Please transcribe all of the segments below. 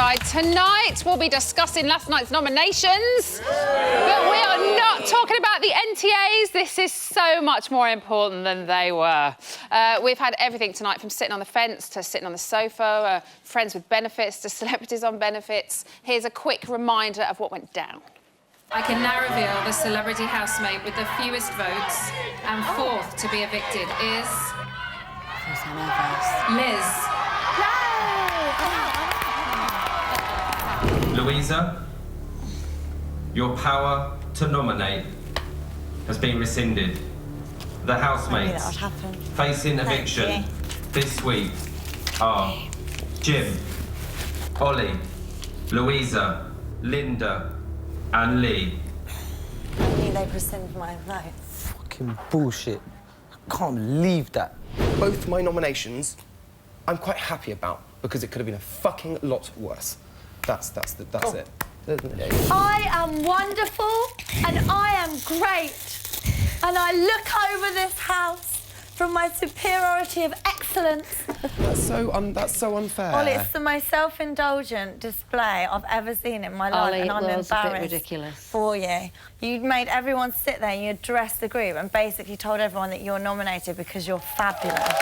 side. Tonight, we'll be discussing last night's nominations. But we are not talking about the NTAs. This is so much more important than they were. We've had everything tonight, from sitting on the fence to sitting on the sofa, friends with benefits to celebrities on benefits. Here's a quick reminder of what went down. I can now reveal the celebrity housemate with the fewest votes and fourth to be evicted is... Liz. Louisa, your power to nominate has been rescinded. The housemates facing eviction this week are Jim, Ollie, Louisa, Linda and Lee. I knew they'd rescind my vote. Fucking bullshit. I can't believe that. Both my nominations, I'm quite happy about, because it could have been a fucking lot worse. That's it. I am wonderful and I am great. And I look over this house from my superiority of excellence. That's so unfair. Ollie, it's the most self-indulgent display I've ever seen in my life, and I'm embarrassed for you. You made everyone sit there, you addressed the group and basically told everyone that you're nominated because you're fabulous.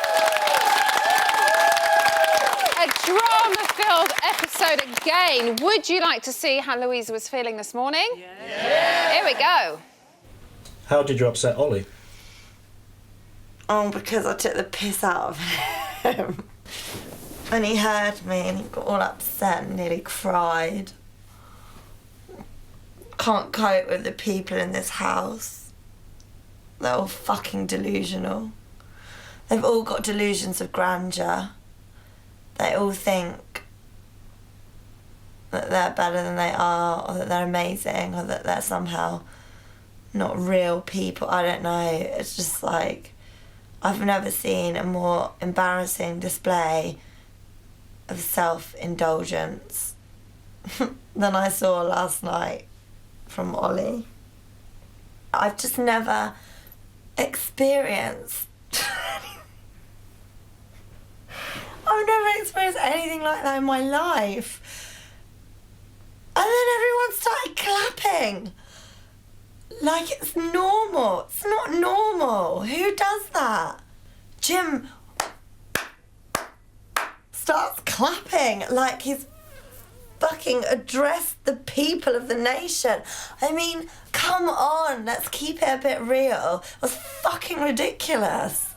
A drama-filled episode again. Would you like to see how Louisa was feeling this morning? Yeah. Here we go. How did you upset Ollie? Oh, because I took the piss out of him. And he heard me and he got all upset and nearly cried. Can't cope with the people in this house. They're all fucking delusional. They've all got delusions of grandeur. They all think that they're better than they are, or that they're amazing, or that they're somehow not real people. I don't know. It's just like, I've never seen a more embarrassing display of self-indulgence than I saw last night from Ollie. I've just never experienced I've never experienced anything like that in my life. And then everyone started clapping. Like it's normal. It's not normal. Who does that? Jim starts clapping like he's fucking addressed the people of the nation. I mean, come on, let's keep it a bit real. It was fucking ridiculous.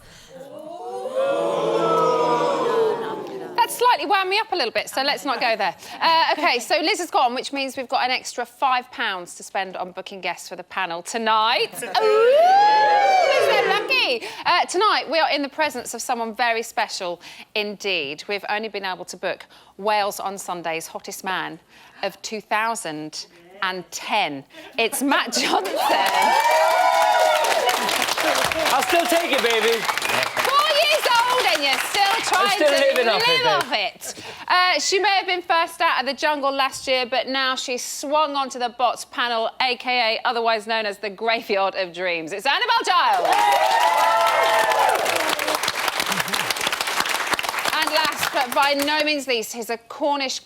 That slightly wound me up a little bit, so let's not go there. OK, so Liz has gone, which means we've got an extra £5 to spend on booking guests for the panel tonight. Ooh, is that lucky? Tonight, we are in the presence of someone very special indeed. We've only been able to book Wales on Sunday's hottest man of 2010. It's Matt Johnson. I'll still take it, baby. 4 years old and you're still trying to live off it. She may have been first out of the jungle last year, but now she's swung onto the Bots panel, a.k.a. otherwise known as the Graveyard of Dreams. It's Annabelle Giles. And last, but by no means least, he's a Cornish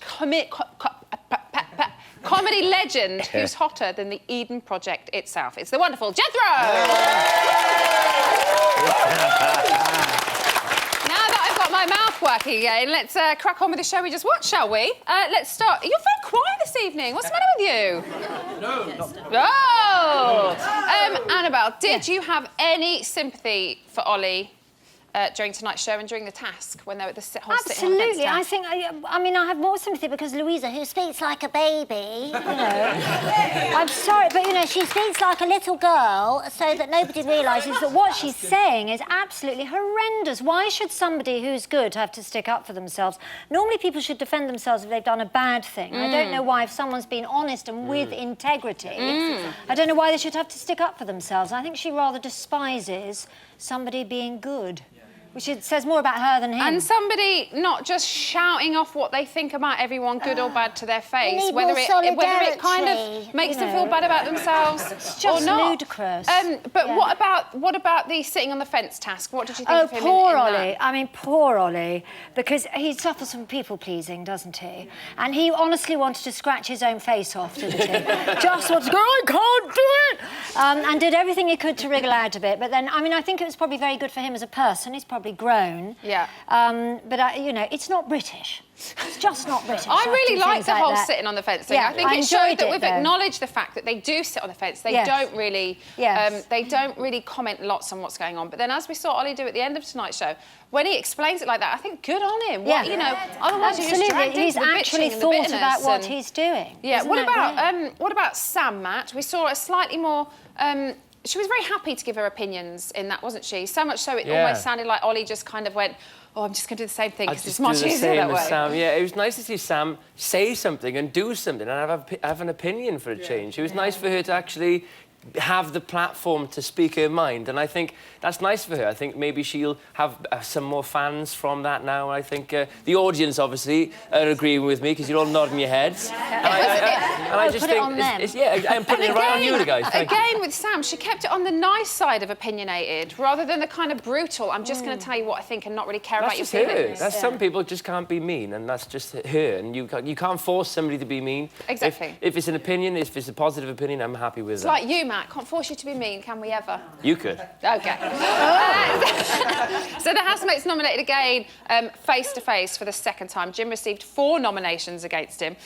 comedy legend who's hotter than the Eden Project itself. It's the wonderful Jethro! Now that I've got my mouth working again, let's crack on with the show we just watched, shall we? Let's start. You're very quiet this evening. What's the matter with you? No. Oh! Annabelle, did you have any sympathy for Ollie during tonight's show and during the task when they were at the whole Absolutely. I think, I mean, I have more sympathy because Louisa, who speaks like a baby, you know, I'm sorry, but, you know, she speaks like a little girl so that nobody realises that what she's saying is absolutely horrendous. Why should somebody who's good have to stick up for themselves? Normally people should defend themselves if they've done a bad thing. I don't know why, if someone's been honest and with integrity, I don't know why they should have to stick up for themselves. I think she rather despises somebody being good. Which says more about her than him. And somebody not just shouting off what they think about everyone, good or bad, to their face, need whether more it kind of solidarity, makes you them know. feel bad about themselves It's just or not. ludicrous. But Yeah. what about the sitting on the fence task? What did you think Oh, of him poor in Ollie. that? I mean, poor Ollie, because he suffers from people-pleasing, doesn't he? And he honestly wanted to scratch his own face off, didn't he? Just wants to go, I can't do it! And did everything he could to wriggle out of it. But then, I mean, I think it was probably very good for him as a person. He's probably grown. Yeah. But, you know, it's not British. It's just not British. I to really do like things the whole that. sitting on the fence thing. Yeah, I think I it showed enjoyed that it, we've though. acknowledged the fact that they do sit on the fence. They Yes. don't really, Yes. they don't really comment lots on what's going on. But then, as we saw Ollie do at the end of tonight's show, when he explains it like that, I think good on him. Yeah. What, you know, otherwise you're just dragged Absolutely. He's into the actually bitching and the thought bitterness about what and- he's doing. Yeah. Isn't What that great? about what about Sam, Matt? We saw a slightly more. She was very happy to give her opinions in that, wasn't she? So much so it Yeah. almost sounded like Ollie just kind of went, "Oh, I'm just going to do the same thing I because it's just do much the easier same that as way." Sam. Yeah, it was nice to see Sam say something and do something and have an opinion for a change. It was nice for her to actually have the platform to speak her mind, and I think that's nice for her. I think maybe she'll have some more fans from that now. I think the audience obviously are agreeing with me because you're all nodding your heads. And I just put it think, on them. yeah, I'm putting it right on you guys. Thank you. Again, with Sam, she kept it on the nice side of opinionated rather than the kind of brutal, I'm just going to tell you what I think and not really care That's about your just her. feelings. That's some people just can't be mean, and that's just her. And you can't force somebody to be mean. Exactly. If it's an opinion, if it's a positive opinion, I'm happy with It's that. like you, Matt. Can't force you to be mean, can we ever? You could. Okay. So the housemates nominated again, face to face for the second time. Jim received 4 nominations against him.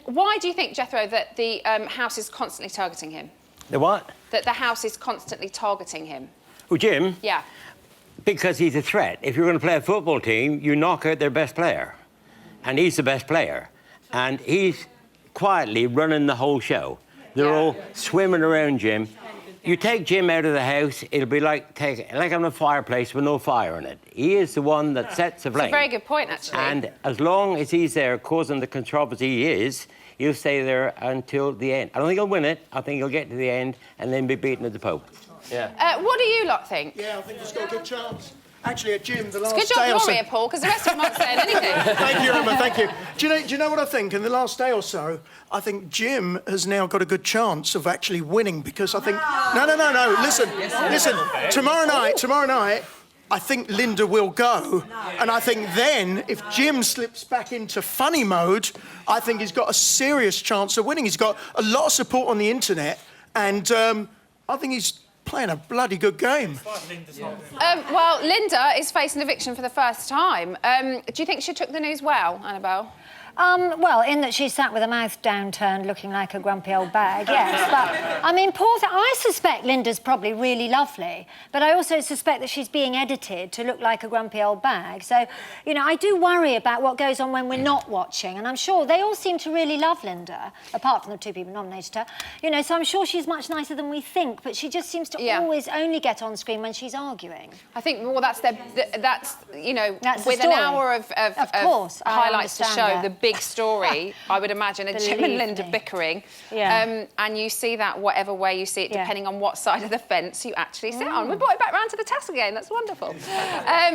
Why do you think, Jethro, that the House is constantly targeting him? The what? That the House is constantly targeting him? Oh, Jim? Yeah. Because he's a threat. If you're going to play a football team, you knock out their best player. And he's the best player. And he's quietly running the whole show. They're all swimming around Jim. You take Jim out of the house, it'll be like having a fireplace with no fire in it. He is the one that sets the flame. It's a very good point, actually. And as long as he's there causing the controversy he is, he'll stay there until the end. I don't think he'll win it. I think he'll get to the end and then be beaten at the Pope. Yeah. What do you lot think? Yeah, I think he's got a good chance. Actually, at Jim, the last It's good day job or so... you're here, Paul, because the rest of them aren't saying anything. Thank you, Emma, thank you. Do you know what I think? In the last day or so, I think Jim has now got a good chance of actually winning because I think... No, listen. Tomorrow night, I think Linda will go. And I think then, if Jim slips back into funny mode, I think he's got a serious chance of winning. He's got a lot of support on the internet, and I think he's playing a bloody good game. Well, Linda is facing eviction for the first time. Do you think she took the news well, Annabelle? Well, in that she sat with her mouth downturned, looking like a grumpy old bag, yes. But, I mean, I suspect Linda's probably really lovely, but I also suspect that she's being edited to look like a grumpy old bag. So, you know, I do worry about what goes on when we're not watching, and I'm sure they all seem to really love Linda, apart from the 2 people nominated her. You know, so I'm sure she's much nicer than we think, but she just seems to always only get on screen when she's arguing. I think, well, that's you know, That's with the an story. hour of course, I highlights to show understand that. the big story, I would imagine, a Jim and Believe Linda me. bickering. Yeah. And you see that whatever way you see it, depending on what side of the fence you actually sit on. We brought it back round to the task again. That's wonderful.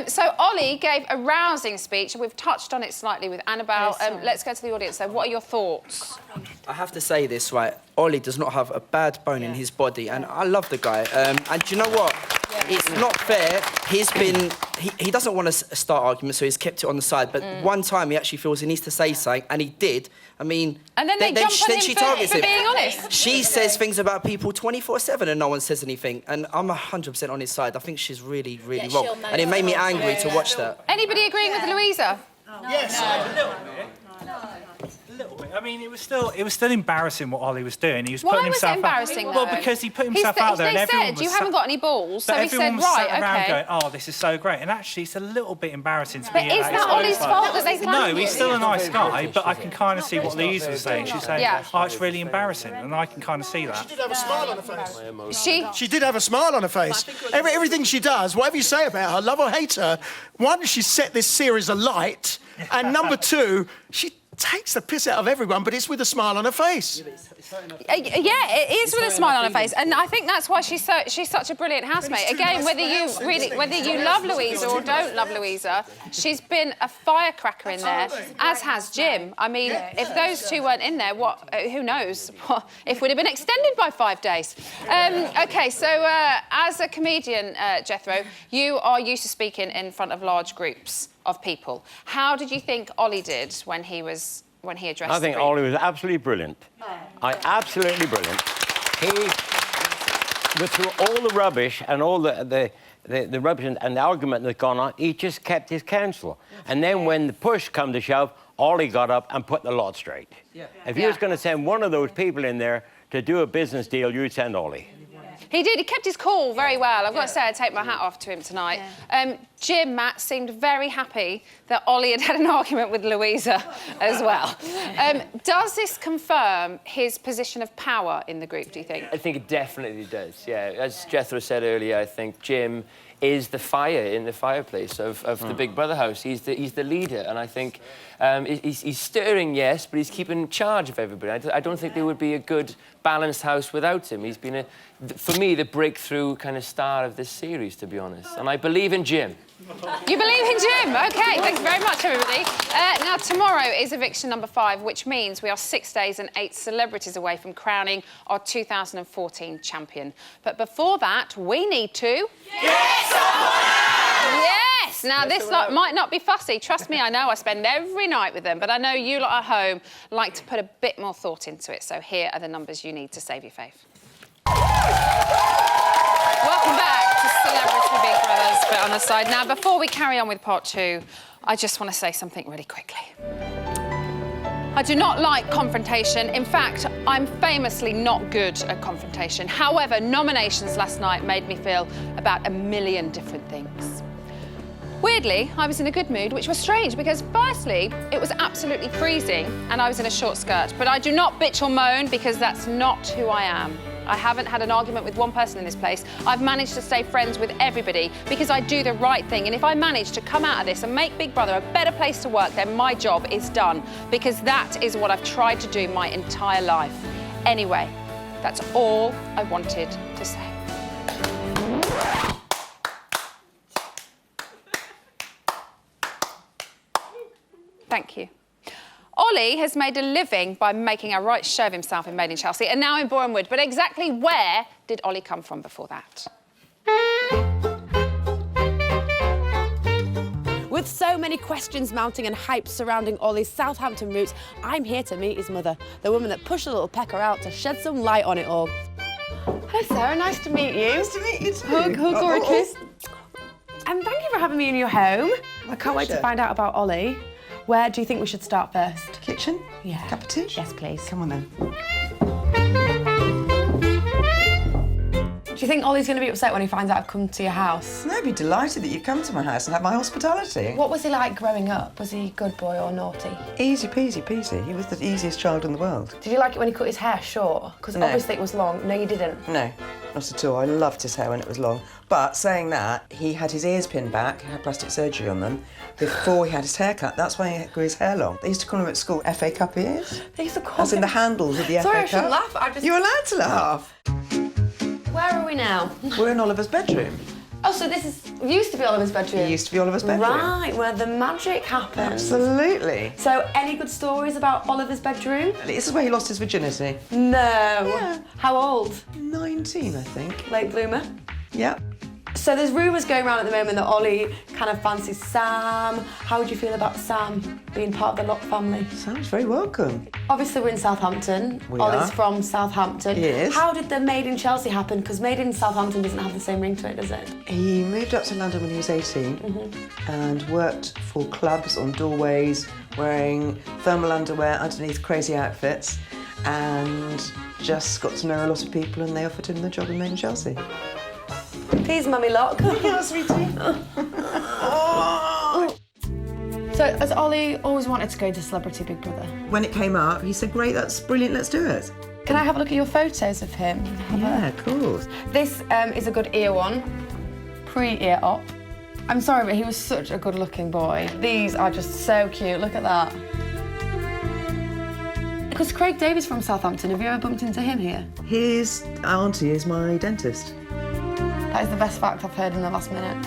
So Ollie gave a rousing speech. We've touched on it slightly with Annabelle. Let's go to the audience. So what are your thoughts? I have to say this, right? Ollie does not have a bad bone in his body, and I love the guy. And do you know what? It's not fair. He doesn't want to start arguments, so he's kept it on the side. But one time he actually feels he needs to say something, and he did. I mean, and then she targets for him. being honest. She says things about people 24/7, and no one says anything. And I'm 100% on his side. I think she's really, really wrong, and it made me angry to watch that. Anybody agreeing with Louisa? Yes. I mean, it was still embarrassing what Ollie was doing. He was Why putting was himself it embarrassing, out. though? Well, because he put himself out there, and everyone said, was you haven't got any balls, so but he said, everyone was sat right, around okay. going, oh, this is so great. And actually, it's a little bit embarrassing to But be is at that Ollie's fault that they No, clamped he's you? still a nice guy, but I can kind of see what Louise was saying. She's saying, Yeah. oh, it's really embarrassing, and I can kind of see that. She did have a smile on her face. She did have a smile on her face. Everything she does, whatever you say about her, love or hate her, one, she set this series alight, and number 2, she takes the piss out of everyone, but it's with a smile on her face. Yeah, it is with a smile on her face, and I think that's why she's such a brilliant housemate. Again, whether you love Louisa or don't love Louisa, she's been a firecracker in there, as has Jim. I mean, if those two weren't in there, who knows? If we'd have been extended by 5 days. OK, so as a comedian, Jethro, you are used to speaking in front of large groups of people. How did you think Ollie did when he addressed I think Ollie was absolutely brilliant. Absolutely brilliant. He was through all the rubbish and all the rubbish and the argument that's gone on, he just kept his counsel. And then when the push come to shove, Ollie got up and put the lot straight. If you was going to send one of those people in there to do a business deal, you'd send Ollie. He did. He kept his cool very well. I've got to say, I take my hat off to him tonight. Jim, Matt, seemed very happy that Ollie had an argument with Louisa as well. Does this confirm his position of power in the group, do you think? I think it definitely does, yeah. As Jethro said earlier, I think Jim is the fire in the fireplace of the Big Brother house. He's the leader, and I think he's stirring, yes, but he's keeping charge of everybody. I don't think there would be a good, balanced house without him. He's been, for me, the breakthrough kind of star of this series, to be honest. And I believe in Jim. You believe in Jim? OK, thanks very much, everybody. Now, tomorrow is eviction number 5, which means we are 6 days and 8 celebrities away from crowning our 2014 champion. But before that, we need to... Get someone out! Yes! Now, this lot might not be fussy. Trust me, I know I spend every night with them, but I know you lot at home like to put a bit more thought into it. So here are the numbers you need to save your faith. Welcome back to Celebrity Big Brothers, but on the side. Now, before we carry on with part 2, I just want to say something really quickly. I do not like confrontation. In fact, I'm famously not good at confrontation. However, nominations last night made me feel about a million different things. Weirdly, I was in a good mood, which was strange because, firstly, it was absolutely freezing and I was in a short skirt. But I do not bitch or moan because that's not who I am. I haven't had an argument with one person in this place. I've managed to stay friends with everybody because I do the right thing. And if I manage to come out of this and make Big Brother a better place to work, then my job is done. Because that is what I've tried to do my entire life. Anyway, that's all I wanted to say. Thank you. Ollie has made a living by making a right show of himself in Made in Chelsea and now in Bournemouth. But exactly where did Ollie come from before that? With so many questions mounting and hype surrounding Ollie's Southampton roots, I'm here to meet his mother, the woman that pushed a little pecker out to shed some light on it all. Hello, Sarah. Nice to meet you. Nice to meet you too. Hug or a kiss. And thank you for having me in your home. I can't wait to find out about Ollie. Where do you think we should start first? Kitchen? Yeah. Cup of tea? Yes, please. Come on then. Do you think Ollie's going to be upset when he finds out I've come to your house? No, I'd be delighted that you've come to my house and had my hospitality. What was he like growing up? Was he a good boy or naughty? Easy peasy peasy. He was the easiest child in the world. Did you like it when he cut his hair short? Because obviously it was long. No, you didn't. No, not at all. I loved his hair when it was long. But saying that, he had his ears pinned back, he had plastic surgery on them, before he had his hair cut. That's why he grew his hair long. They used to call him at school FA Cup ears. They used to call As in the handles of the FA Cup. Sorry, I shouldn't laugh. You're allowed to laugh. Where are we now? We're in Oliver's bedroom. Oh, so this used to be Oliver's bedroom? It used to be Oliver's bedroom. Right, where the magic happened. Absolutely. So, any good stories about Oliver's bedroom? This is where he lost his virginity. No. Yeah. How old? 19, I think. Late bloomer? Yeah. So there's rumours going around at the moment that Ollie kind of fancies Sam. How would you feel about Sam being part of the Lock family? Sam's very welcome. Obviously, we're in Southampton. Ollie's from Southampton. He is. How did the Made in Chelsea happen? Because Made in Southampton doesn't have the same ring to it, does it? He moved up to London when he was 18 and worked for clubs on doorways, wearing thermal underwear underneath crazy outfits, and just got to know a lot of people, and they offered him the job in Made in Chelsea. Please, Mummy Lock. Yeah, sweetie. So, has Ollie always wanted to go to Celebrity Big Brother? When it came up, he said, great, that's brilliant, let's do it. Can I have a look at your photos of him? Yeah, of course. This is a good ear one, pre-ear op. I'm sorry, but he was such a good-looking boy. These are just so cute, look at that. because Craig Davies from Southampton, have you ever bumped into him here? His auntie is my dentist. That is the best fact I've heard in the last minute.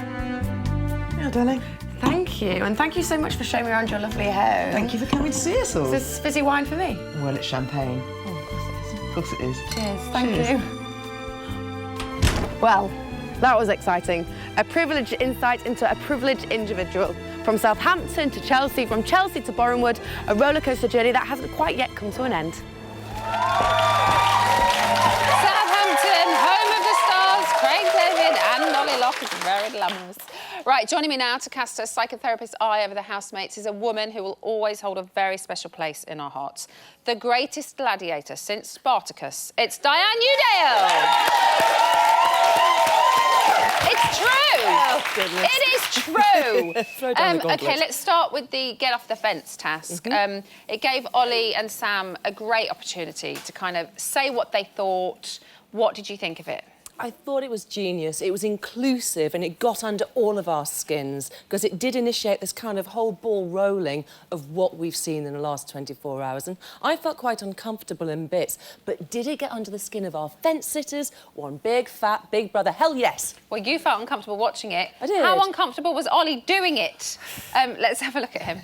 Yeah, darling. Thank you, and thank you so much for showing me around your lovely home. Thank you for coming to see us all. Is this fizzy wine for me? Well, it's champagne. Oh, of course it is. Of course it is. Cheers. Thank Cheers. you. Well, that was exciting. A privileged insight into a privileged individual. From Southampton to Chelsea, from Chelsea to Bournemouth, a rollercoaster journey that hasn't quite yet come to an end. Southampton, home of the stars, Craig David and Ollie Locke is very glamorous. Right, joining me now to cast a psychotherapist's eye over the housemates is a woman who will always hold a very special place in our hearts. The greatest gladiator since Spartacus. It's Diane Newdale. It's true. Oh, goodness. It is true. Throw down the gauntlet. OK, let's start with the get off the fence task. It gave Ollie and Sam a great opportunity to kind of say what they thought. What did you think of it? I thought it was genius. It was inclusive and it got under all of our skins because it did initiate this kind of whole ball rolling of what we've seen in the last 24 hours. And I felt quite uncomfortable in bits, but did it get under the skin of our fence sitters? One big, fat, big brother? Hell yes. Well, you felt uncomfortable watching it. I did. How uncomfortable was Ollie doing it? Let's have a look at him.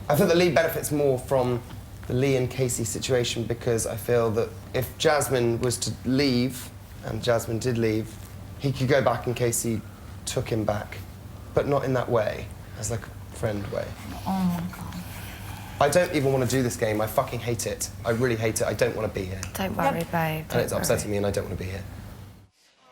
I think that Lee benefits more from the Lee and Casey situation because I feel that if Jasmine was to leave, and Jasmine did leave, he could go back and Casey took him back, but not in that way, as like a friend way. Oh my God. I don't even want to do this game. I fucking hate it. I really hate it. I don't want to be here. Don't worry, babe. And it's upsetting me and I don't want to be here.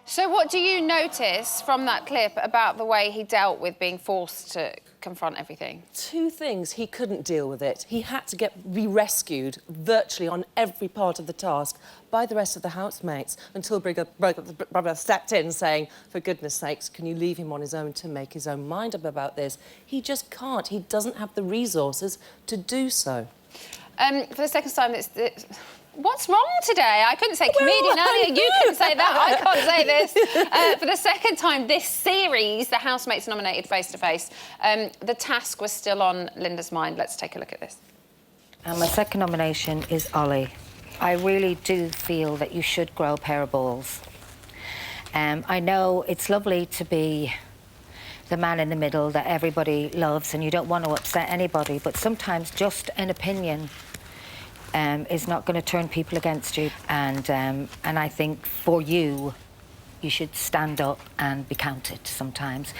So what do you notice from that clip about the way he dealt with being forced to confront everything? Two things. He couldn't deal with it. He had to be rescued virtually on every part of the task by the rest of the housemates until Brother stepped in saying, for goodness sakes, can you leave him on his own to make his own mind up about this? He just can't. He doesn't have the resources to do so. For the second time, what's wrong today? I couldn't say comedian earlier. You couldn't say that. I can't say this. For the second time this series, the housemates nominated Face to Face. The task was still on Linda's mind. Let's take a look at this. And my second nomination is Ollie. I really do feel that you should grow a pair of balls. I know it's lovely to be the man in the middle that everybody loves and you don't want to upset anybody, but sometimes just an opinion is not going to turn people against you. And I think for you, you should stand up and be counted sometimes.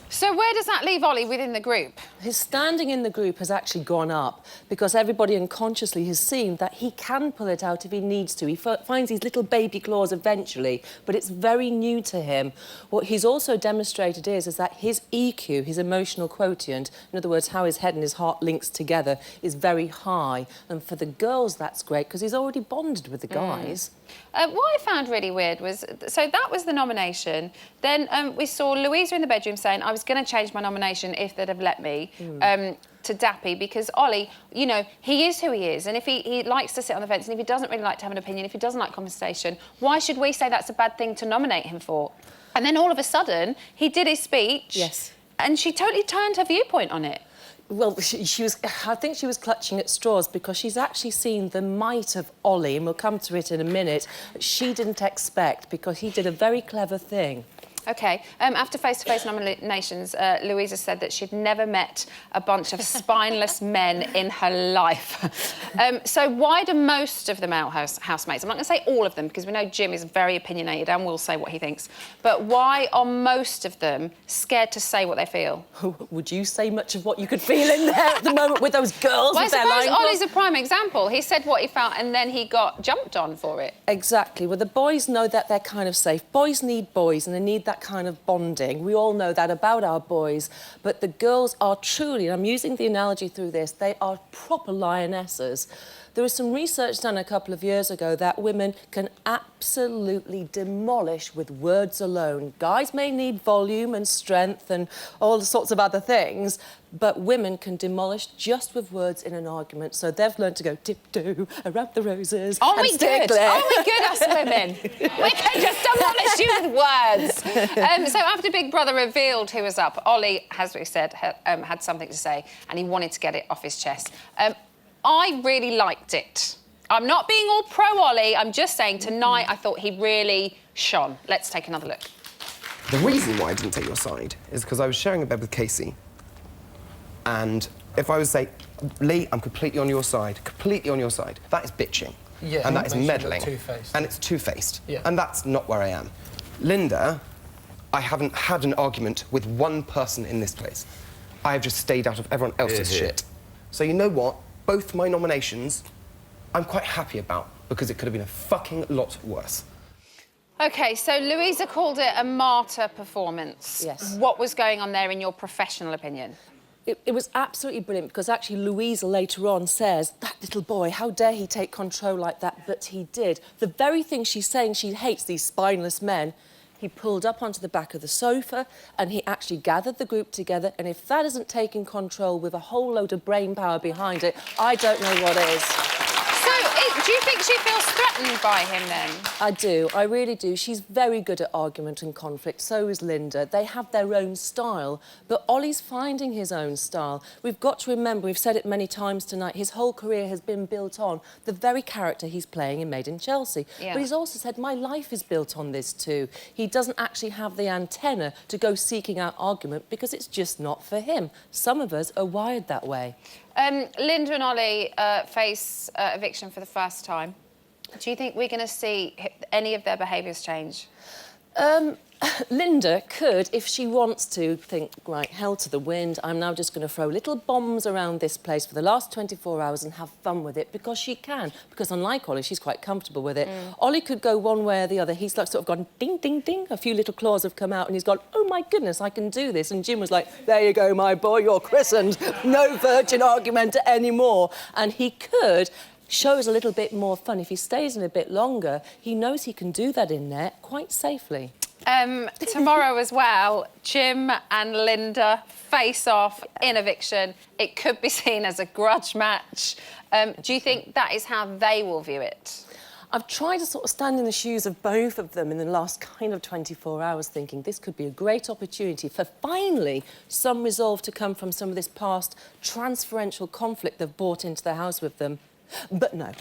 So where does that leave Ollie within the group? His standing in the group has actually gone up because everybody unconsciously has seen that he can pull it out if he needs to. He finds these little baby claws eventually, but it's very new to him. What he's also demonstrated is that his EQ, his emotional quotient, in other words, how his head and his heart links together, is very high. And for the girls, that's great because he's already bonded with the guys. What I found really weird was, so that was the nomination. Then we saw Louisa in the bedroom saying, I was going to change my nomination if they'd have let me, to Dappy, because Ollie, you know, he is who he is. And if he likes to sit on the fence, and if he doesn't really like to have an opinion, if he doesn't like conversation, why should we say that's a bad thing to nominate him for? And then all of a sudden, he did his speech. Yes. And she totally turned her viewpoint on it. Well, I think she was clutching at straws because she's actually seen the might of Ollie, and we'll come to it in a minute, she didn't expect because he did a very clever thing. OK, after face-to-face nominations, Louisa said that she'd never met a bunch of spineless men in her life. So why do most of the male housemates, I'm not going to say all of them, because we know Jim is very opinionated and will say what he thinks, but why are most of them scared to say what they feel? Would you say much of what you could feel in there at the moment with those girls? Well, with their I suppose Ollie's a prime example. He said what he felt and then he got jumped on for it. Exactly. Well, the boys know that they're kind of safe. Boys need boys and they need that kind of bonding. We all know that about our boys. But the girls are truly, and I'm using the analogy through this, they are proper lionesses. There was some research done a couple of years ago that women can absolutely demolish with words alone. Guys may need volume and strength and all sorts of other things, but women can demolish just with words in an argument. So they've learned to go tiptoe around the roses. Are we good? Are we good, us women? We can just demolish you with words. So after Big Brother revealed who was up, Ollie, as we said, had something to say and he wanted to get it off his chest. I really liked it. I'm not being all pro-Ollie, I'm just saying tonight I thought he really shone. Let's take another look. The reason why I didn't take your side is because I was sharing a bed with Casey. And if I was to say, Lee, I'm completely on your side, that is bitching. Yeah, and that is meddling. Two-faced. And it's two-faced. Yeah. And that's not where I am. Linda, I haven't had an argument with one person in this place. I have just stayed out of everyone else's shit. So you know what? Both my nominations, I'm quite happy about, because it could have been a fucking lot worse. OK, so Louisa called it a martyr performance. Yes. What was going on there, in your professional opinion? It was absolutely brilliant, because actually Louisa later on says, that little boy, how dare he take control like that, but he did. The very thing she's saying she hates, these spineless men, he pulled up onto the back of the sofa and he actually gathered the group together, and if that isn't taking control with a whole load of brain power behind it, I don't know what is. So, do you think she feels threatened by him, then? I do, I really do. She's very good at argument and conflict, so is Linda. They have their own style, but Ollie's finding his own style. We've got to remember, we've said it many times tonight, his whole career has been built on the very character he's playing in Made in Chelsea. Yeah. But he's also said, my life is built on this too. He doesn't actually have the antenna to go seeking out argument because it's just not for him. Some of us are wired that way. Linda and Ollie face eviction for the first time. Do you think we're going to see any of their behaviours change? Linda could, if she wants to, think, right, hell to the wind, I'm now just going to throw little bombs around this place for the last 24 hours and have fun with it, because she can. Because unlike Ollie, she's quite comfortable with it. Ollie could go one way or the other. He's like sort of gone ding, ding, ding. A few little claws have come out and he's gone, oh, my goodness, I can do this. And Jim was like, there you go, my boy, you're christened. No virgin argument anymore. And he could show us a little bit more fun. If he stays in a bit longer, he knows he can do that in there quite safely. Tomorrow as well, Jim and Linda face off in eviction. It could be seen as a grudge match. Do you think that is how they will view it? I've tried to sort of stand in the shoes of both of them in the last kind of 24 hours, thinking this could be a great opportunity for finally some resolve to come from some of this past transferential conflict they've brought into the house with them. But no.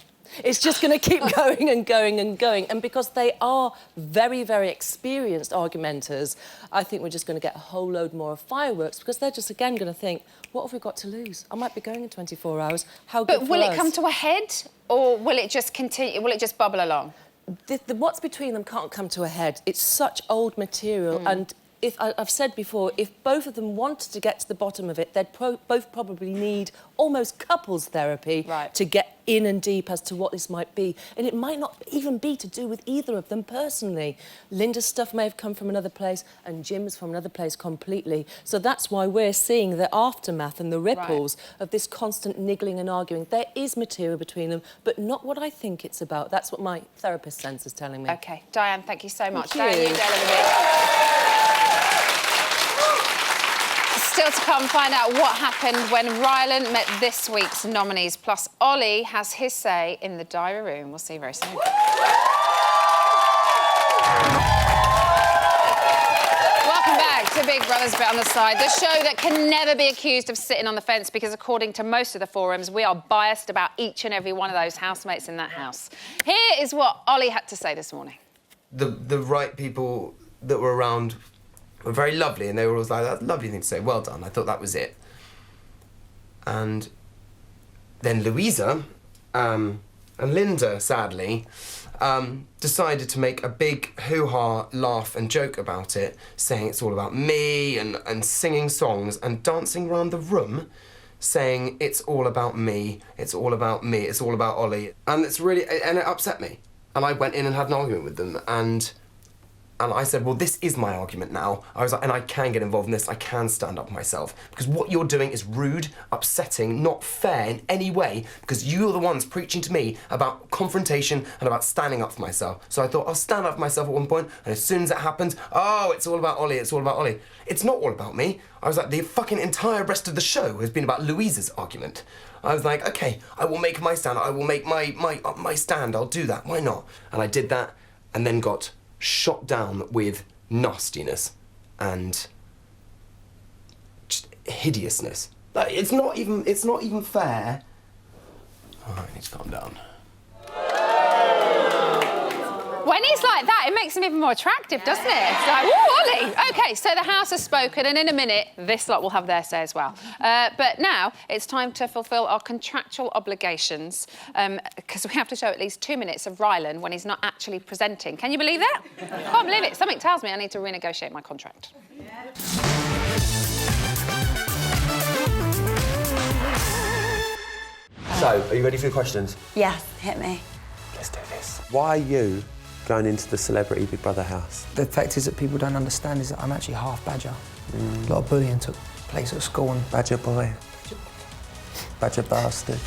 It's just going to keep going and going and going. And because they are very, very experienced argumenters, I think we're just going to get a whole load more of fireworks, because they're just, again, going to think, what have we got to lose? I might be going in 24 hours. How good for us? But will it come to a head, or will it just continue? Will it just bubble along? What's between them can't come to a head. It's such old material, and I've said before, if both of them wanted to get to the bottom of it, they'd both probably need almost couples therapy to get in and deep as to what this might be. And it might not even be to do with either of them personally. Linda's stuff may have come from another place and Jim's from another place completely. So that's why we're seeing the aftermath and the ripples of this constant niggling and arguing. There is material between them, but not what I think it's about. That's what my therapist sense is telling me. OK. Diane, thank you so much. Thank you. Still to come, find out what happened when Rylan met this week's nominees. Plus, Ollie has his say in the diary room. We'll see you very soon. Welcome back to Big Brother's Bit on the Side, the show that can never be accused of sitting on the fence, because according to most of the forums, we are biased about each and every one of those housemates in that house. Here is what Ollie had to say this morning. The right people that were around were very lovely, and they were always like, that's a lovely thing to say, well done. I thought that was it. And then Louisa and Linda, sadly, decided to make a big hoo-ha, laugh and joke about it, saying it's all about me, and singing songs and dancing around the room, saying it's all about me, it's all about me, it's all about Ollie. And it upset me. And I went in and had an argument with them, and I said, well, this is my argument now. I was like, and I can get involved in this, I can stand up for myself. Because what you're doing is rude, upsetting, not fair in any way, because you're the ones preaching to me about confrontation and about standing up for myself. So I thought, I'll stand up for myself at one point, and as soon as it happens, oh, it's all about Ollie, it's all about Ollie. It's not all about me. I was like, the fucking entire rest of the show has been about Louisa's argument. I was like, okay, I will make my stand, I will make my stand, I'll do that, why not? And I did that, and then got shot down with nastiness and just hideousness. Like, it's not even fair All right, he's calmed down. When he's like that, it makes him even more attractive, doesn't it? It's like, ooh, Ollie! OK, so the House has spoken, and in a minute, this lot will have their say as well. But now, it's time to fulfil our contractual obligations, because we have to show at least 2 minutes of Rylan when he's not actually presenting. Can you believe that? I can't believe it. Something tells me I need to renegotiate my contract. So, are you ready for your questions? Yes, hit me. Let's do this. Why are you going into the celebrity Big Brother house? The fact is that people don't understand is that I'm actually half Badger. A lot of bullying took place at school and... Badger boy. Badger bastard.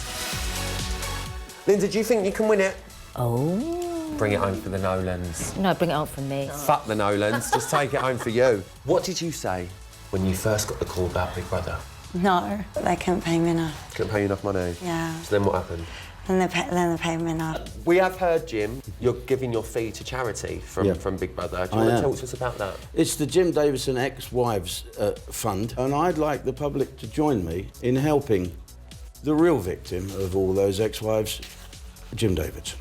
Linda, do you think you can win it? Oh. Bring it home for the Nolans. No, bring it home for me. Fuck the Nolans, just take it home for you. What did you say when you first got the call about Big Brother? No, they couldn't pay me enough. Couldn't pay you enough money? Yeah. So then what happened? Then they paid me enough. We have heard, Jim, you're giving your fee to charity from Big Brother. Do you want to talk to us about that? It's the Jim Davison Ex-Wives Fund, and I'd like the public to join me in helping the real victim of all those ex-wives, Jim Davidson.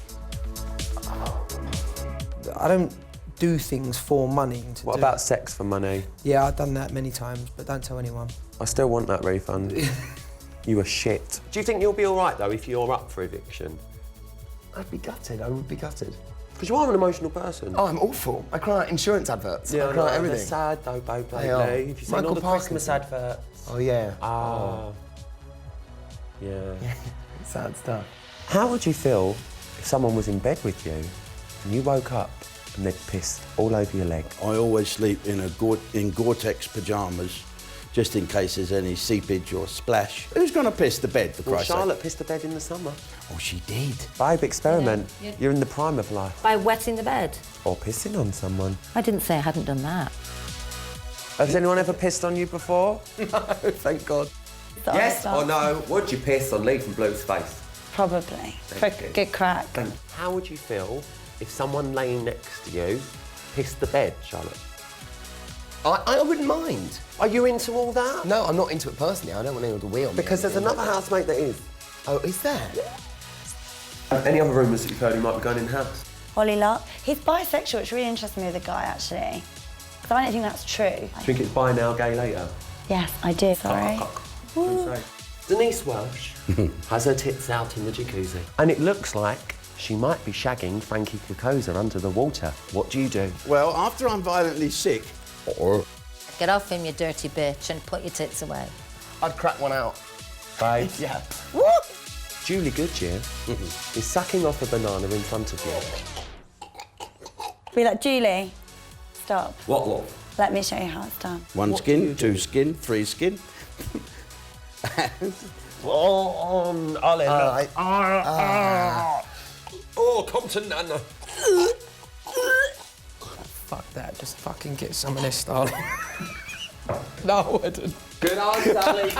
I don't do things for money. What about sex for money? Yeah, I've done that many times, but don't tell anyone. I still want that refund. You were shit. Do you think you'll be all right, though, if you're up for eviction? I'd be gutted. I would be gutted. Because you are an emotional person. Oh, I'm awful. I cry at insurance adverts. Yeah, I cry at they're everything. sad, though, babe, They are. lately. Have you seen all the Christmas Parkinson. adverts? Oh, yeah. Ah. Yeah. Sad stuff. How would you feel if someone was in bed with you and you woke up and they'd pissed all over your leg? I always sleep in Gore-Tex pyjamas, just in case there's any seepage or splash. Who's going to piss the bed, for Well, Christ's sake? Charlotte pissed the bed in the summer. Oh, she did? Babe, experiment. Yeah. You're in the prime of life. By wetting the bed? Or pissing on someone. I didn't say I hadn't done that. Has anyone ever pissed on you before? No, thank God. Yes or no? Would you piss on Lee from Blue's face? Probably. Thank you. Good crack. How would you feel if someone laying next to you pissed the bed, Charlotte? I wouldn't mind. Are you into all that? No, I'm not into it personally. I don't want anyone to wheel me. Because there's another housemate that is. Oh, is there? Any other rumours that you've heard he might be going in-house? Ollie Lott. He's bisexual. It's really interesting with the guy, actually. Because I don't think that's true. Do you think it's buy now, gay later? Yes, I do. Sorry. Denise Welsh has her tits out in the jacuzzi. And it looks like she might be shagging Frankie Kokoza under the water. What do you do? Well, after I'm violently sick... Get off him, you dirty bitch, and put your tits away. I'd crack one out. Babe. Yeah. Julie Goodyear is sucking off a banana in front of you. Be like, Julie, stop. What? Let me show you how it's done. One skin, two skin, three skin. On Ollie. Oh, come to Nana. Fuck that, just fucking get some of this, Starling. No, I wouldn't. Good answer, Ollie.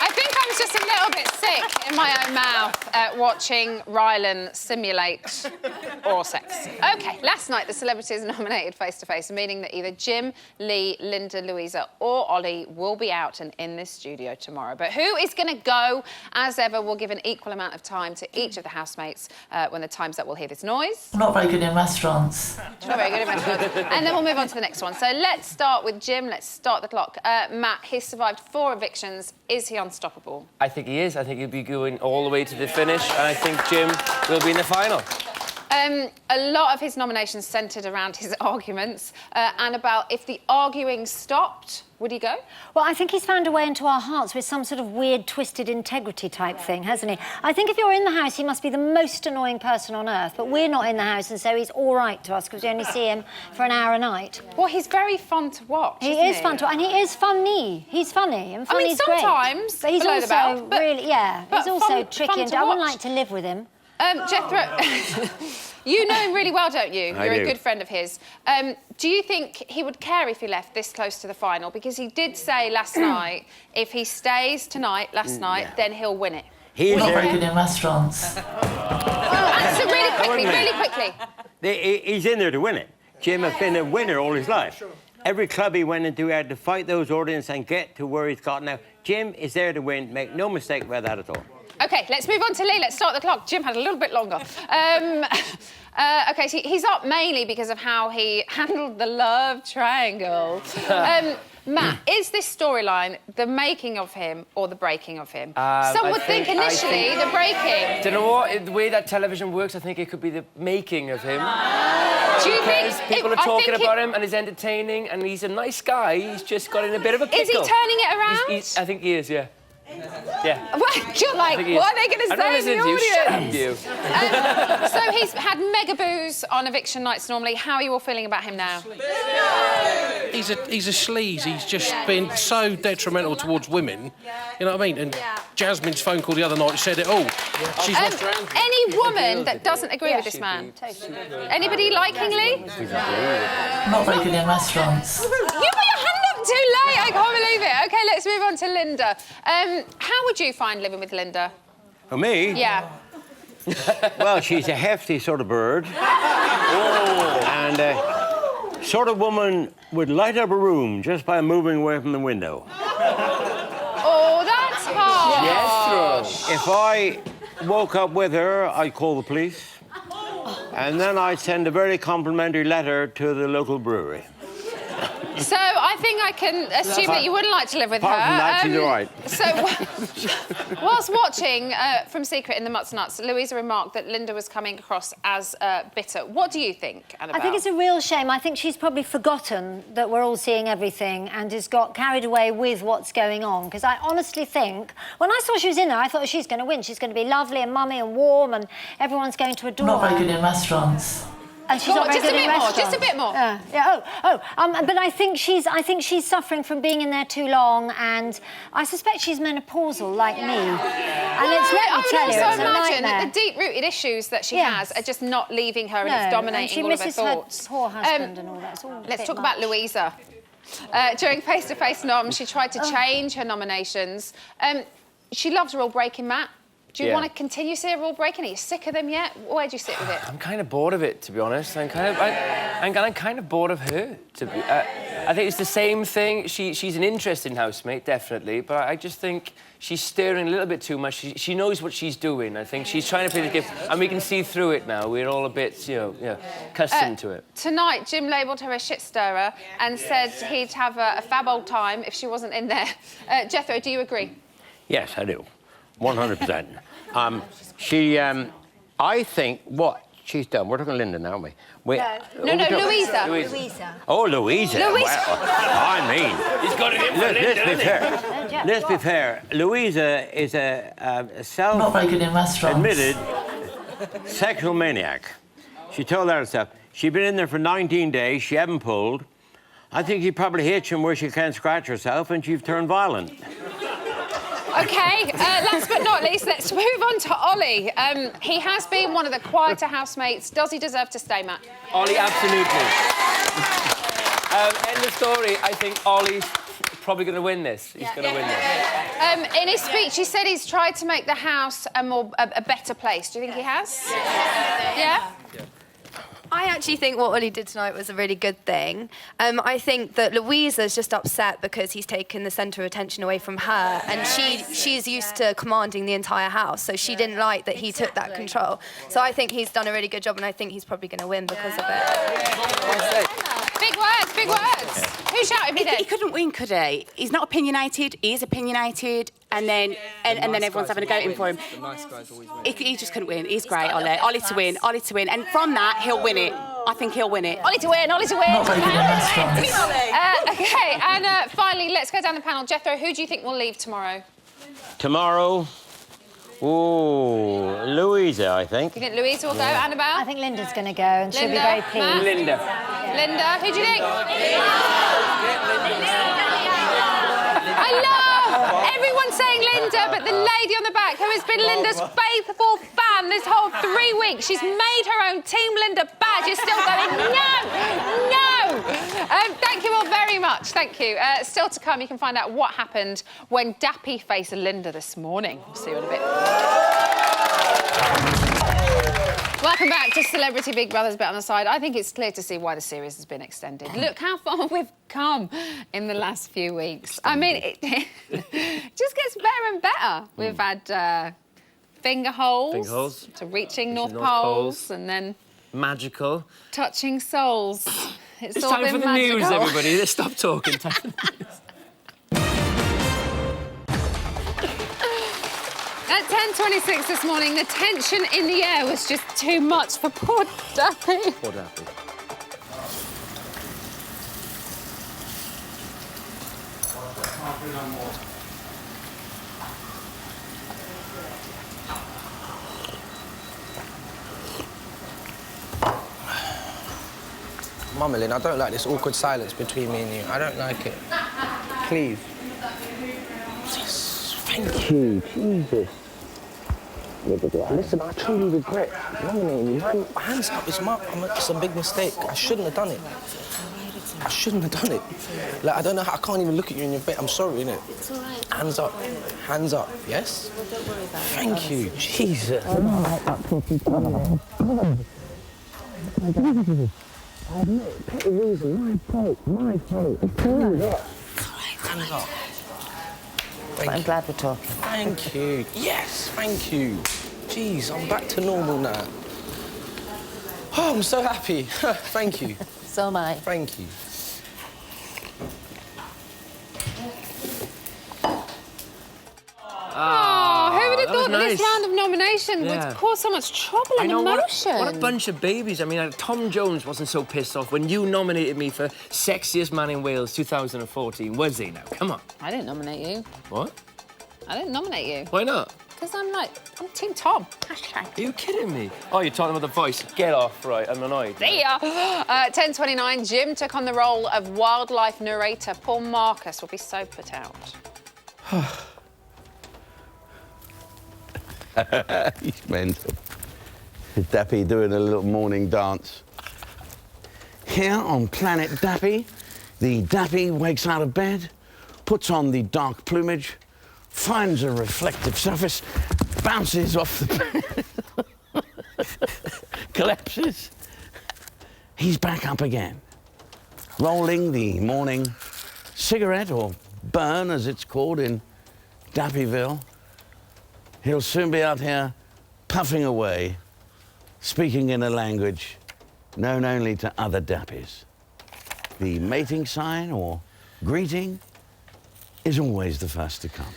I think I was just a little bit sick in my own mouth watching Rylan simulate oral sex. OK, last night the celebrities nominated face-to-face, meaning that either Jim, Lee, Linda, Louisa or Ollie will be out and in this studio tomorrow. But who is going to go? As ever, we'll give an equal amount of time to each of the housemates. When the time's up, we'll hear this noise. I'm not very good in restaurants. Not very good in restaurants. And then we'll move on to the next one. So let's start with Jim. Let's start the clock. Matt, he's survived 4 evictions. Is he unstoppable? I think he is. I think he'll be going all the way to the finish, and I think Jim will be in the final. A lot of his nominations centred around his arguments and about if the arguing stopped, would he go? Well, I think he's found a way into our hearts with some sort of weird, twisted integrity type thing, hasn't he? I think if you're in the house, he must be the most annoying person on earth, but we're not in the house, and so he's all right to us because we only see him for an hour a night. Well, he's very fun to watch, He isn't is fun to watch, and he is funny. He's funny, and funny's great. sometimes But he's below also the belt, but- really, yeah, but he's also fun tricky, and to I wouldn't watch. like to live with him. Jethro, you know him really well, don't you? I You're do. a good friend of his. Do you think he would care if he left this close to the final? Because he did say last night, if he stays tonight, last night, then he'll win it. He I'm is not very there. good in restaurants. Answer really quickly, really quickly. He's in there to win it. Jim has been a winner all his life. Every club he went into, he had to fight those audiences and get to where he's got now. Jim is there to win. Make no mistake about that at all. OK, let's move on to Lee. Let's start the clock. Jim had a little bit longer. OK, so he's up mainly because of how he handled the love triangle. Matt, is this storyline the making of him or the breaking of him? Some would think initially the breaking. Do you know what? The way that television works, I think it could be the making of him. Do you think... People are talking about him and he's entertaining and he's a nice guy. He's just got in a bit of a pickle. Is he turning it around? I think he is, yeah. Yeah. Well, you're like, what are they going to say in the audience? So he's had mega boos on eviction nights normally. How are you all feeling about him now? He's a sleaze. He's just been so detrimental towards women. You know what I mean? And Jasmine's phone call the other night said it all. She's lost her hand. Any woman that doesn't agree with this man? Anybody liking Lee? Not very good in restaurants. You put your hand up too late. I can't believe it. OK, let's move on to Linda. How would you find living with Linda? For me? Yeah. Well, she's a hefty sort of bird. And sort of woman would light up a room just by moving away from the window. Oh, that's hard. Yes, if I woke up with her, I'd call the police. And then I'd send a very complimentary letter to the local brewery. So I think I can assume that you wouldn't like to live with her. Apart from that, she's all right. So, whilst watching From Secret in the Mutts Nuts, Louisa remarked that Linda was coming across as bitter. What do you think, Annabelle? I think it's a real shame. I think she's probably forgotten that we're all seeing everything and has got carried away with what's going on. Because I honestly think, when I saw she was in there, I thought she's going to win. She's going to be lovely and mummy and warm and everyone's going to adore her. Not very good in restaurants. And she's not very good in restaurants. Just a bit more. But I think she's suffering from being in there too long, and I suspect she's menopausal like me. And it's let me tell you, so it's a imagine nightmare. the deep-rooted issues that she has are just not leaving her, and it's dominating all of her thoughts. She misses her poor husband and all that. It's all let's talk about Louisa. During face-to-face nom, she tried to change her nominations. She loves rule breaking, Matt. Do you want to continue to see a rule breaking? Are you sick of them yet? Where do you sit with it? I'm kind of bored of it, to be honest. I'm kind of bored of her. I think it's the same thing. She's an interesting housemate, definitely, but I just think she's stirring a little bit too much. She knows what she's doing. I think she's trying to play the game, and we can see through it now. We're all a bit, accustomed to it. Tonight, Jim labelled her a shit stirrer and said he'd have a fab old time if she wasn't in there. Jethro, do you agree? Yes, I do. 100%. I think what she's done, we're talking Linda now, aren't we? No, Louisa. Oh, Louisa. Well, I mean... He's got it in for Linda, let's be fair. Louisa is a Not very good in restaurants. admitted sexual maniac. She told that herself. She'd been in there for 19 days, she hadn't pulled. I think he probably hit him where she can't scratch herself and she's turned violent. OK, last but not least, let's move on to Ollie. He has been one of the quieter housemates. Does he deserve to stay, Matt? Ollie, absolutely. End of story. I think Ollie's probably going to win this. He's going to win this. In his speech, he said he's tried to make the house a better place. Do you think he has? Yeah? I actually think what Ollie did tonight was a really good thing. I think that Louisa's just upset because he's taken the centre of attention away from her, and she's used to commanding the entire house, so she didn't like that he took that control. So I think he's done a really good job, and I think he's probably going to win because of it. Big words, big words. Who shouted me then? He couldn't win, could he? He's not opinionated, he is opinionated, and then everyone's having a go in for him. The nice guys always win. He just couldn't win. He's great, Ollie. Ollie to win, Ollie to win. And from that, he'll win it. I think he'll win it. Ollie to win, Ollie to win. Not very good in restaurants. OK, and finally, let's go down the panel. Jethro, who do you think will leave tomorrow? Tomorrow, Louisa, I think. You think Louisa will go, Annabelle? I think Linda's going to go, and she'll be very pleased. Linda. Linda, who do you think? I love everyone saying Linda, but the lady on the back, who has been Linda's faithful fan this whole 3 weeks, she's made her own Team Linda badge, is still going, no! Thank you all very much, thank you. Still to come, you can find out what happened when Dappy faced Linda this morning. We'll see you in a bit. Welcome back to Celebrity Big Brother's Bet on the Side. I think it's clear to see why the series has been extended. Look how far we've come in the last few weeks. I mean, it just gets better and better. We've had finger holes to reaching North Poles, and then magical touching souls. It's all time been for the magical. news, everybody. Let's stop talking. At 10:26 this morning, the tension in the air was just too much for poor Dappy. Poor Dappy. Mama Lynn, I don't like this awkward silence between me and you. I don't like it. Please. Yes, thank you, Jesus. Listen, I truly regret nominating you. Hands up, it's a big mistake. I shouldn't have done it. I shouldn't have done it. Like, I don't know how, I can't even look at you in your face. I'm sorry, innit? It's all right. Hands up, yes? Well, don't worry about it. Thank you, Jesus. I don't like that talking I admit, petty reason, my fault. It's all right. Hands up. I'm glad we're talking. Thank you. Yes, thank you. Jeez, I'm back to normal now. Oh, I'm so happy. Thank you. So am I. Thank you. Oh, who would have that was thought that this nice. round of nomination would cause so much trouble and emotion? What a bunch of babies. I mean, Tom Jones wasn't so pissed off when you nominated me for Sexiest Man in Wales 2014, was he now? Come on. I didn't nominate you. What? I didn't nominate you. Why not? Because I'm Team Tom. Hashtag. Are you kidding me? Oh, you're talking about the voice. Get off, right, I'm annoyed. See ya. 10:29, Jim took on the role of wildlife narrator. Paul Marcus will be so put out. He's mental. Dappy doing a little morning dance. Here on Planet Dappy, the Dappy wakes out of bed, puts on the dark plumage, finds a reflective surface, bounces off the bed, collapses. He's back up again, rolling the morning cigarette, or burn as it's called in Dappyville. He'll soon be out here puffing away, speaking in a language known only to other Dappies. The mating sign or greeting is always the first to come.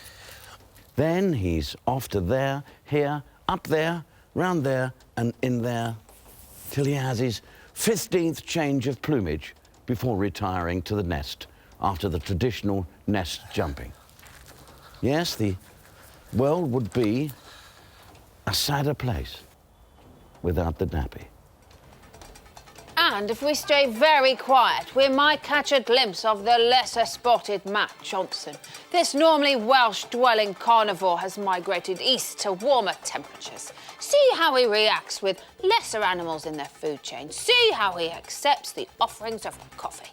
Then he's off to there, here, up there, round there, and in there, till he has his 15th change of plumage before retiring to the nest after the traditional nest jumping. Yes, the world would be a sadder place without the Dappy. And if we stay very quiet, we might catch a glimpse of the lesser spotted Matt Johnson. This normally Welsh-dwelling carnivore has migrated east to warmer temperatures. See how he reacts with lesser animals in their food chain. See how he accepts the offerings of coffee.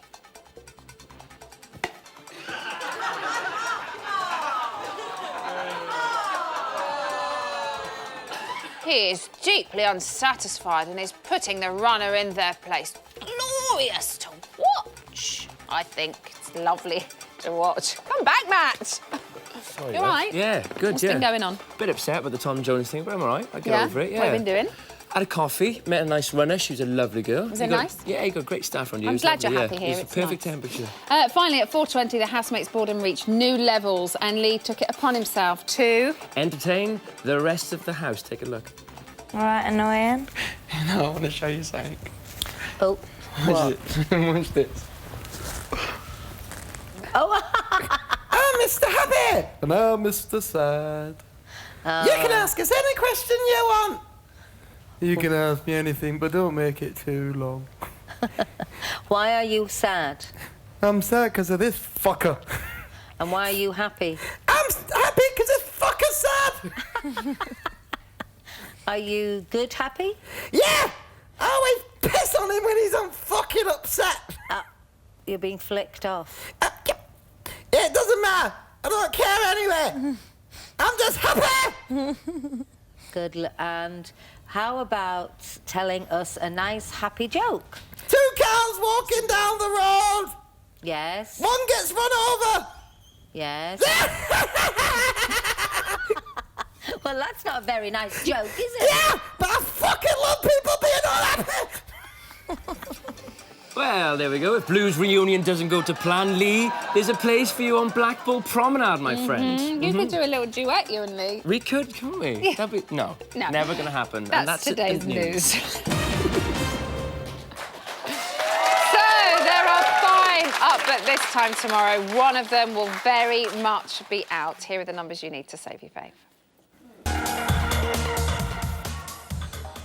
He is deeply unsatisfied and is putting the runner in their place. Glorious to watch. I think it's lovely to watch. Come back, Matt. Sorry, You all right? Yeah, good, What's yeah. been going on? Bit upset with the Tom Jones thing, but I'm all right. I get over it, yeah. What have you been doing? Had a coffee, met a nice runner. She was a lovely girl. Was You it got- nice? Yeah, you got great staff on you. I'm It was glad lovely, you're happy yeah. here, It was it's a perfect nice. temperature. Finally, at 4:20, the housemates boredom reached new levels and Lee took it upon himself to... Entertain the rest of the house. Take a look. All right, annoying. No, I want to show you something. Oh, Watch it. Watch this. Oh, Mr. Happy! And I'm Mr. Sad. You can ask us any question you want. You can ask me anything, but don't make it too long. why are you sad? I'm sad because of this fucker. And why are you happy? I'm happy because this fucker's sad. Are you good happy? Yeah! I always piss on him when he's fucking upset. You're being flicked off. Yeah, it doesn't matter. I don't care anyway. I'm just happy. Good. And How about telling us a nice, happy joke? 2 cows walking down the road. Yes. One gets run over. Yes. Well, that's not a very nice joke, is it? Yeah, but I fucking love people being unhappy. Well, there we go. If Blues reunion doesn't go to plan, Lee, there's a place for you on Blackpool Promenade, my friend. You could do a little duet, you and Lee. We could, couldn't we? Yeah. That'd be... No, never going to happen. That's, and that's today's the news. So, there are 5 up at this time tomorrow. One of them will very much be out. Here are the numbers you need to save your fave.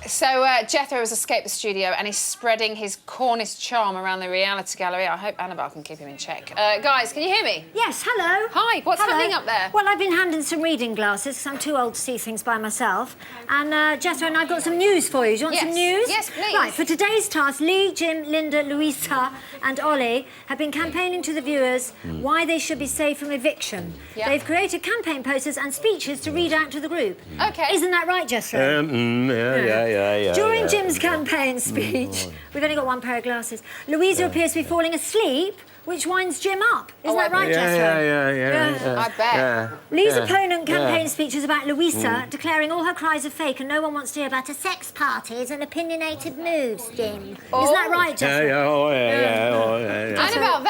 So, Jethro has escaped the studio and he's spreading his Cornish charm around the reality gallery. I hope Annabelle can keep him in check. Guys, can you hear me? Yes, hello. Hi, what's happening up there? Well, I've been handing some reading glasses because I'm too old to see things by myself. And Jethro and I've got some news for you. Do you want some news? Yes, please. Right, for today's task, Lee, Jim, Linda, Louisa and Ollie have been campaigning to the viewers why they should be safe from eviction. Yeah. They've created campaign posters and speeches to read out to the group. OK. Isn't that right, Jethro? Yeah. During Jim's campaign speech, we've only got one pair of glasses, Louisa appears to be falling asleep, which winds Jim up. Isn't that right, Jethro? Yeah. I bet. Lee's opponent campaign speech is about Louisa declaring all her cries are fake and no one wants to hear about her sex parties and opinionated moves, Jim. Isn't that right, Jethro? Annabelle,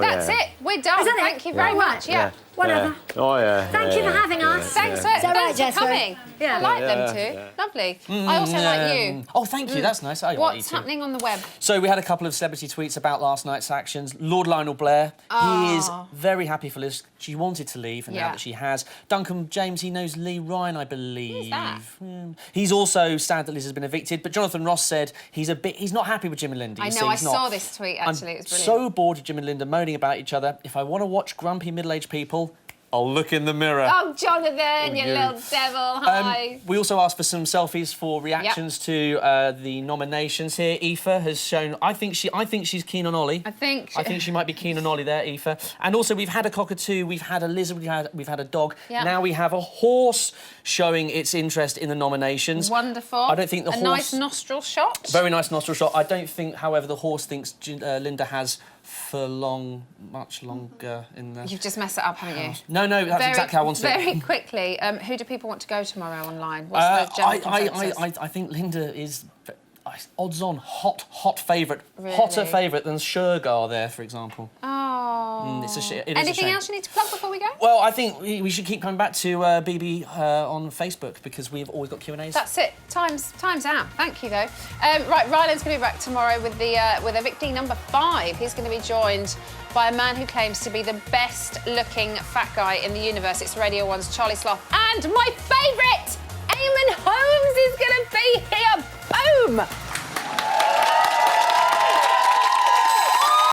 that's it. We're done. Thank you very much. Yeah. Whatever. Thank you for having us. Thanks for coming. I like them too. Lovely. I also like you. Oh, thank you. That's nice. I like you What's too. happening on the web? So we had a couple of celebrity tweets about last night's actions. Lord Lionel Blair, he is very happy for Liz. She wanted to leave, and now that she has. Duncan James, he knows Lee Ryan, I believe. Who's that? He's also sad that Liz has been evicted, but Jonathan Ross said he's not happy with Jim and Linda. I know, I saw this tweet, actually. It was brilliant. So bored of Jim and Linda moaning about each other. If I want to watch grumpy middle-aged people, I'll look in the mirror. Oh, Jonathan, you little devil. Hi. We also asked for some selfies for reactions to the nominations here. Aoife has shown. I think she's keen on Ollie. I think she might be keen on Ollie there, Aoife. And also we've had a cockatoo, we've had a lizard, we've had a dog. Yeah. Now we have a horse showing its interest in the nominations. Wonderful. I don't think the horse. A nice nostril shot. Very nice nostril shot. I don't think, however, the horse thinks Linda has for much longer in the... You've just messed it up, haven't you? No, that's exactly how I wanted it. Very quickly, who do people want to go tomorrow online? What's the general consensus? I think Linda is odds on hot favourite. Really? Hotter favourite than Shergar there, for example. Oh. It is a shame. Anything else you need to plug before we go? Well, I think we should keep coming back to BB on Facebook because we've always got Q&As. That's it. Time's out. Thank you, though. Right, Ryland's going to be back tomorrow with evictee number 5. He's going to be joined by a man who claims to be the best-looking fat guy in the universe. It's Radio 1's Charlie Sloth. And my favourite, Eamon Holmes is going to be here. Boom!